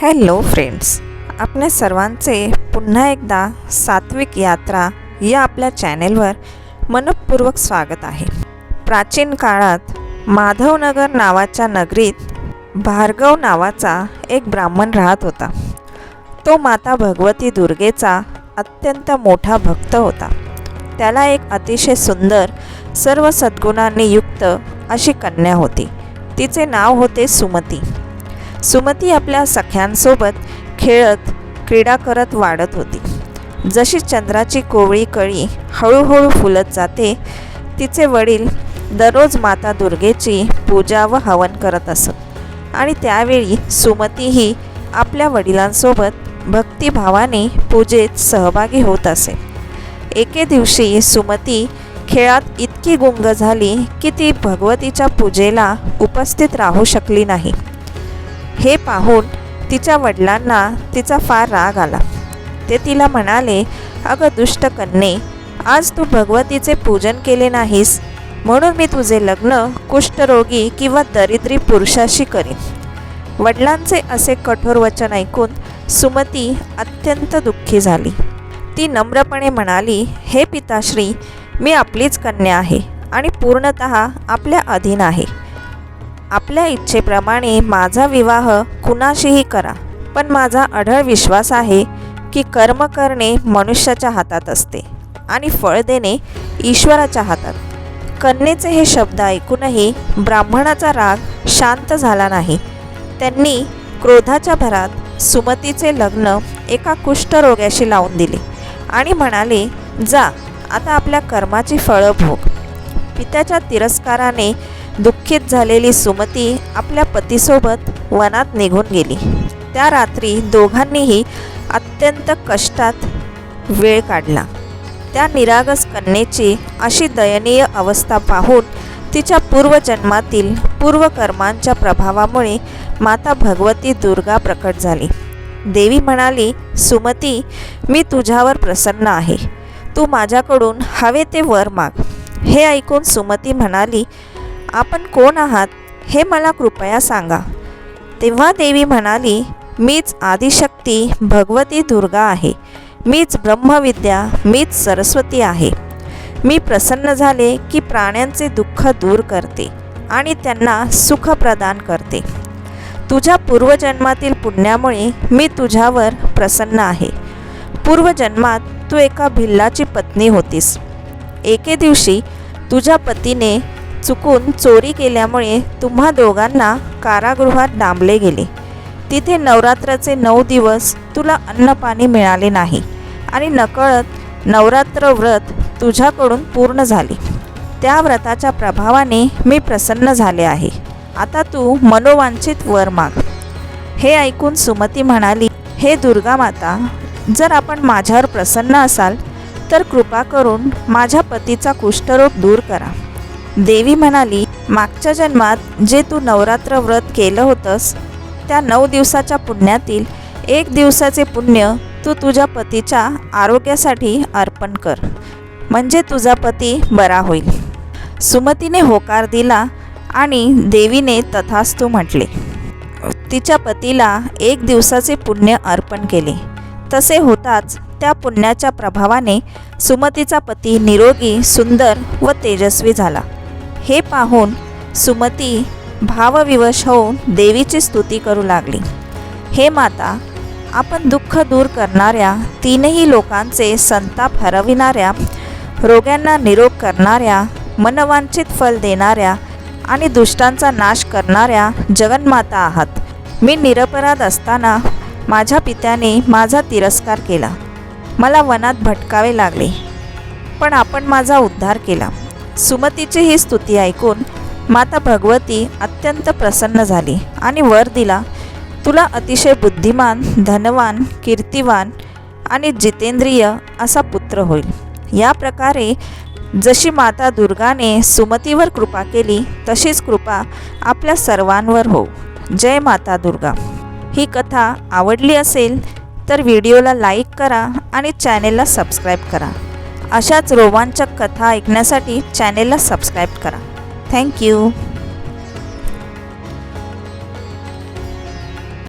Hello friends, आपल्या सर्वांचे पुन्हा एकदा सात्विक यात्रा या आपल्या चॅनेलवर मनपूर्वक स्वागत आहे। प्राचीन काळात माधवनगर नावाच्या नगरीत भार्गव नावाचा एक ब्राह्मण राहत होता। तो माता भगवती दुर्गेचा अत्यंत मोठा भक्त होता। त्याला एक अतिशय सुंदर सर्व सद्गुणांनी युक्त अशी कन्या होती। तिचे नाव होते सुमती। सुमती आपल्या सख्यांसोबत खेळत क्रीडा करत वाढत होती। जशी चंद्राची कोवळी कळी हळूहळू फुलत जाते, तिचे वडील दररोज माता दुर्गेची पूजा व हवन करत असत आणि त्यावेळी सुमतीही आपल्या वडिलांसोबत भक्तिभावाने पूजेत सहभागी होत असे। एके दिवशी सुमती खेळात इतकी गुंग झाली की ती भगवतीच्या पूजेला उपस्थित राहू शकली नाही। हे पाहून तिच्या वडिलांना तिचा फार राग आला। ते तिला म्हणाले, अगं दुष्ट कन्ये, आज तू भगवतीचे पूजन केले नाहीस म्हणून मी तुझे लग्न कुष्ठरोगी किंवा दरिद्री पुरुषाशी करीन। वडिलांचे असे कठोर वचन ऐकून सुमती अत्यंत दुःखी झाली। ती नम्रपणे म्हणाली, हे पिताश्री, मी आपलीच कन्या आहे आणि पूर्णतः आपल्या अधीन आहे। आपल्या इच्छेप्रमाणे माझा विवाह कुणाशीही करा, पण माझा अढळ विश्वास आहे की कर्म करणे मनुष्याच्या हातात असते आणि फळ देणे ईश्वराच्या हातात। कन्येचे हे शब्द ऐकूनही ब्राह्मणाचा राग शांत झाला नाही। त्यांनी क्रोधाच्या भरात सुमतीचे लग्न एका कुष्ठरोग्याशी लावून दिले आणि म्हणाले, जा आता आपल्या कर्माची फळं भोग। पित्याच्या तिरस्काराने दुःखित झालेली सुमती आपल्या पतीसोबत वनात निघून गेली। त्या रात्री दोघांनीही अत्यंत कष्टात वेळ काढला। त्या निरागस कन्येची अशी दयनीय अवस्था पाहून तिच्या पूर्वजन्मातील पूर्वकर्मांच्या प्रभावामुळे माता भगवती दुर्गा प्रकट झाली। देवी म्हणाली, सुमती, मी तुझ्यावर प्रसन्न आहे, तू माझ्याकडून हवे ते वर माग। हे ऐकून सुमती म्हणाली, आपण कोण आहात हे मला कृपया सांगा। तेव्हा देवी म्हणाली, मीच आदिशक्ती भगवती दुर्गा आहे, मीच ब्रह्मविद्या, मीच सरस्वती आहे। मी प्रसन्न झाले की प्राण्यांचे दुःख दूर करते आणि त्यांना सुख प्रदान करते। तुझ्या पूर्वजन्मातील पुण्यामुळे मी तुझ्यावर प्रसन्न आहे। पूर्वजन्मात तू एका भिल्लाची पत्नी होतीस। एके दिवशी तुझ्या पतीने चुकून चोरी केल्यामुळे तुम्हा दोघांना कारागृहात डांबले गेले। तिथे नवरात्राचे 9 दिवस तुला अन्नपाणी मिळाले नाही आणि नकळत नवरात्र व्रत तुझ्याकडून पूर्ण झाले। त्या व्रताच्या प्रभावाने मी प्रसन्न झाले आहे। आता तू मनोवांछित वर माग। हे ऐकून सुमती म्हणाली, हे दुर्गा माता, जर आपण माझ्यावर प्रसन्न असाल तर कृपा करून माझ्या पतीचा कुष्ठरोग दूर करा। देवी म्हणाली, मागच्या जन्मात जे तू नवरात्र व्रत केलं होतंस त्या 9 दिवसाच्या पुण्यातील 1 दिवसाचे पुण्य तू तुझ्या पतीच्या आरोग्यासाठी अर्पण कर, म्हणजे तुझा पती बरा होईल। सुमतीने होकार दिला आणि देवीने तथास्तु म्हटले। तिच्या पतीला 1 दिवसाचे पुण्य अर्पण केले। तसे होताच त्या पुण्याच्या प्रभावाने सुमतीचा पती निरोगी, सुंदर व तेजस्वी झाला। हे पाहून सुमती भावविवश होऊन देवीची स्तुती करू लागली। हे माता, आपण दुःख दूर करणाऱ्या, तीनही लोकांचे संताप हरविणाऱ्या, रोग्यांना निरोग करणाऱ्या, मनवांछित फल देणाऱ्या आणि दुष्टांचा नाश करणाऱ्या जगन्माता आहात। मी निरपराध असताना माझ्या पित्याने माझा तिरस्कार केला, मला वनात भटकावे लागले, पण आपण माझा उद्धार केला। सुमतीची ही स्तुती ऐकून माता भगवती अत्यंत प्रसन्न झाली आणि वर दिला, तुला अतिशय बुद्धिमान, धनवान, कीर्तिवान आणि जितेंद्रिय असा पुत्र होईल। या प्रकारे जशी माता दुर्गाने सुमतीवर कृपा केली तशीच कृपा आपल्या सर्वांवर हो। जय माता दुर्गा। ही कथा आवडली असेल तर व्हिडिओला लाईक करा आणि चॅनेलला सबस्क्राईब करा। अशाच रोमांचक कथा ऐकण्यासाठी चॅनेलला सबस्क्राईब करा। थँक्यू।